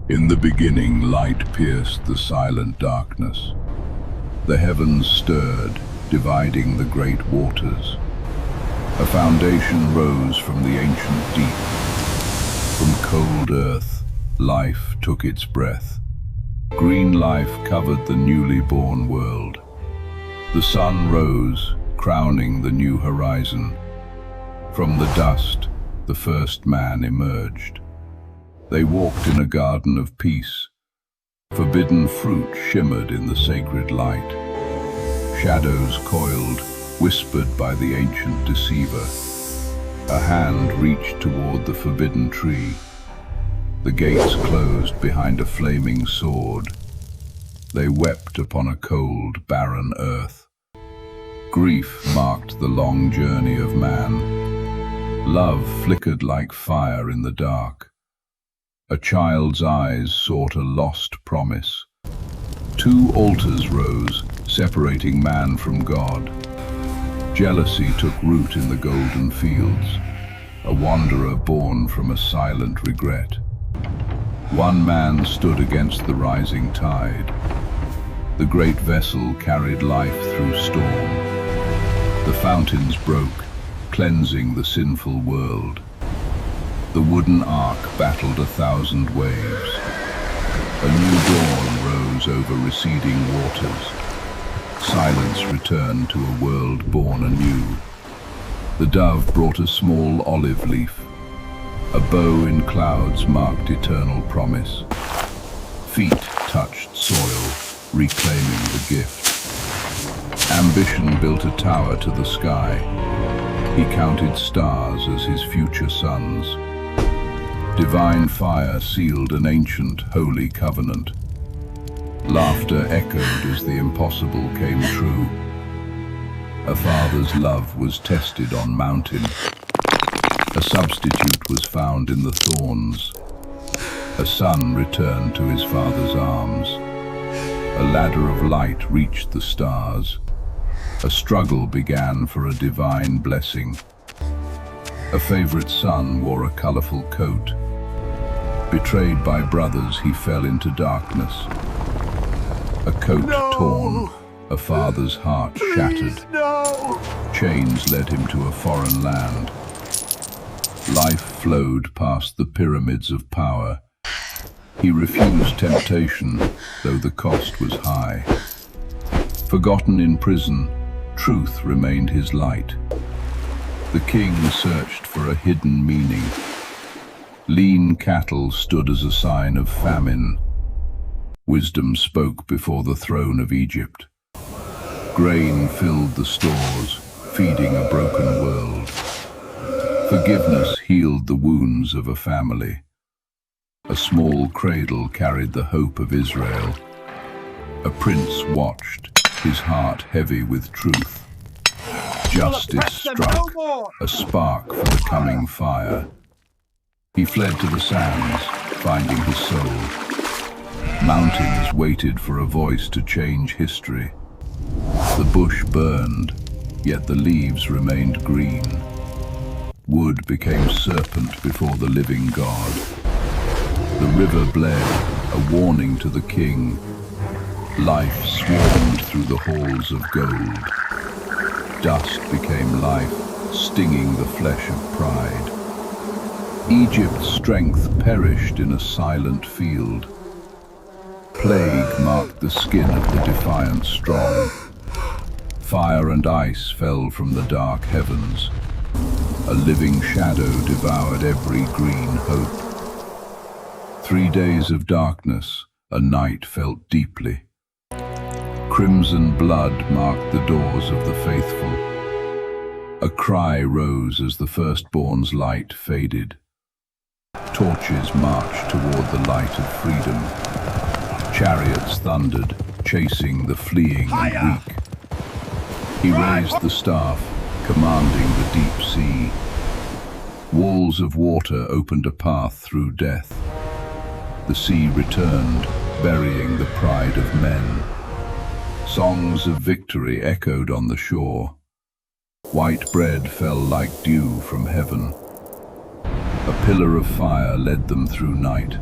In the beginning, light pierced the silent darkness. The heavens stirred, dividing the great waters. A foundation rose from the ancient deep. From cold earth, life took its breath. Green life covered the newly born world. The sun rose, crowning the new horizon. From the dust, the first man emerged. They walked in a garden of peace. Forbidden fruit shimmered in the sacred light. Shadows coiled, whispered by the ancient deceiver. A hand reached toward the forbidden tree. The gates closed behind a flaming sword. They wept upon a cold, barren earth. Grief marked the long journey of man. Love flickered like fire in the dark. A child's eyes sought a lost promise. Two altars rose, separating man from God. Jealousy took root in the golden fields, a wanderer born from a silent regret. One man stood against the rising tide. The great vessel carried life through storm. The fountains broke, cleansing the sinful world. The wooden ark battled 1,000 waves. A new dawn rose over receding waters. Silence returned to a world born anew. The dove brought a small olive leaf. A bow in clouds marked eternal promise. Feet touched soil, reclaiming the gift. Ambition built a tower to the sky. He counted stars as his future sons. Divine fire sealed an ancient, holy covenant. Laughter echoed as the impossible came true. A father's love was tested on mountain. A substitute was found in the thorns. A son returned to his father's arms. A ladder of light reached the stars. A struggle began for a divine blessing. A favorite son wore a colorful coat. Betrayed by brothers, he fell into darkness. A coat torn, a father's heart shattered. Chains led him to a foreign land. Life flowed past the pyramids of power. He refused temptation, though the cost was high. Forgotten in prison, truth remained his light. The king searched for a hidden meaning. Lean cattle stood as a sign of famine. Wisdom spoke before the throne of Egypt. Grain filled the stores, feeding a broken world. Forgiveness healed the wounds of a family. A small cradle carried the hope of Israel. A prince watched, his heart heavy with truth. Justice struck, a spark for the coming fire. He fled to the sands, finding his soul. Mountains waited for a voice to change history. The bush burned, yet the leaves remained green. Wood became serpent before the living God. The river bled, a warning to the king. Life swarmed through the halls of gold. Dust became life, stinging the flesh of pride. Egypt's strength perished in a silent field. Plague marked the skin of the defiant strong. Fire and ice fell from the dark heavens. A living shadow devoured every green hope. 3 days of darkness, a night felt deeply. Crimson blood marked the doors of the faithful. A cry rose as the firstborn's light faded. Torches marched toward the light of freedom. Chariots thundered, chasing the fleeing and weak. He raised the staff, commanding the deep sea. Walls of water opened a path through death. The sea returned, burying the pride of men. Songs of victory echoed on the shore. White bread fell like dew from heaven. A pillar of fire led them through night.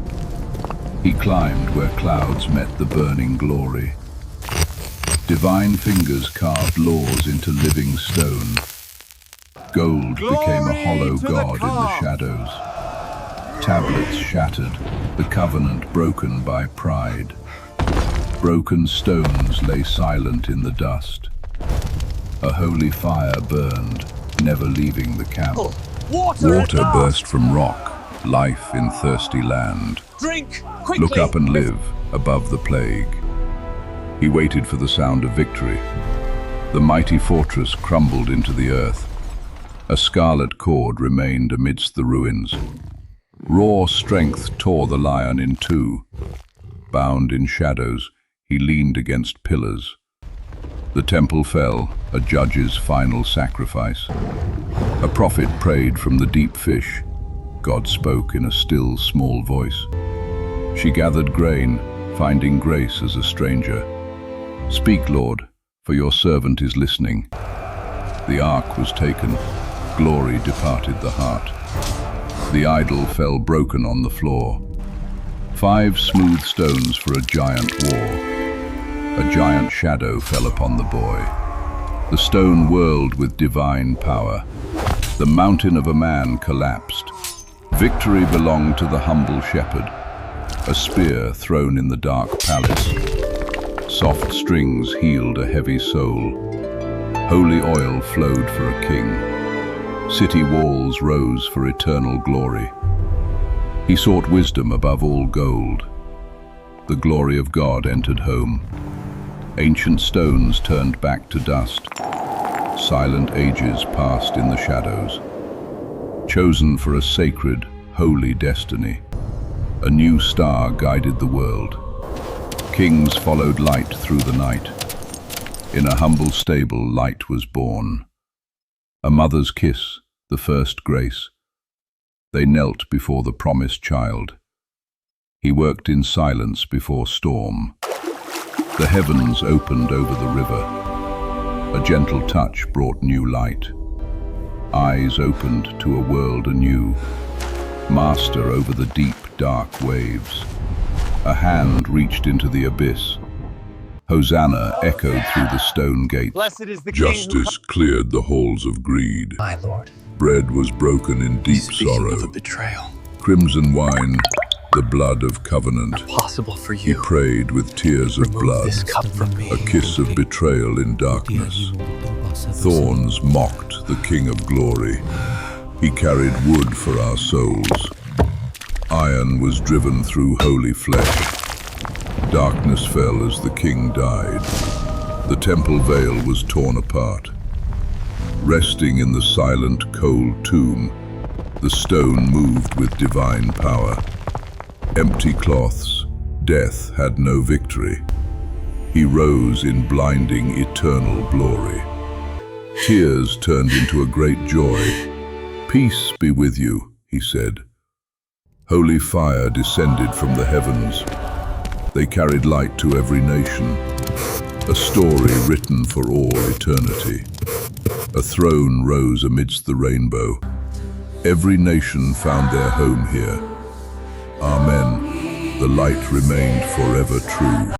He climbed where clouds met the burning glory. Divine fingers carved laws into living stone. Gold became a hollow god in the shadows. Tablets shattered, the covenant broken by pride. Broken stones lay silent in the dust. A holy fire burned, never leaving the camp. Water burst from rock, life in thirsty land. Drink, quickly! Look up and live, above the plague. He waited for the sound of victory. The mighty fortress crumbled into the earth. A scarlet cord remained amidst the ruins. Raw strength tore the lion in two. Bound in shadows, he leaned against pillars. The temple fell, a judge's final sacrifice. A prophet prayed from the deep fish. God spoke in a still, small voice. She gathered grain, finding grace as a stranger. Speak, Lord, for your servant is listening. The ark was taken, glory departed the heart. The idol fell broken on the floor. 5 smooth stones for a giant war. A giant shadow fell upon the boy. The stone whirled with divine power. The mountain of a man collapsed. Victory belonged to the humble shepherd. A spear thrown in the dark palace. Soft strings healed a heavy soul. Holy oil flowed for a king. City walls rose for eternal glory. He sought wisdom above all gold. The glory of God entered home. Ancient stones turned back to dust. Silent ages passed in the shadows. Chosen for a sacred, holy destiny. A new star guided the world. Kings followed light through the night. In a humble stable, light was born. A mother's kiss, the first grace. They knelt before the promised child. He worked in silence before storm. The heavens opened over the river. A gentle touch brought new light. Eyes opened to a world anew. Master over the deep, dark waves. A hand reached into the abyss. Hosanna echoed through the stone gates. Blessed is the King Justice cleared the halls of greed. My Lord. Bread was broken in deep sorrow. Of a betrayal. Crimson wine, the blood of covenant. Possible for He you. prayed with tears of blood. This cup from me. A kiss of betrayal in darkness. Thorns mocked the King of glory. He carried wood for our souls. Iron was driven through holy flesh. Darkness fell as the King died. The temple veil was torn apart. Resting in the silent, cold tomb, the stone moved with divine power. Empty cloths, death had no victory. He rose in blinding, eternal glory. Tears turned into a great joy. Peace be with you, he said. Holy fire descended from the heavens. They carried light to every nation, a story written for all eternity. A throne rose amidst the rainbow. Every nation found their home here. Amen. The light remained forever true.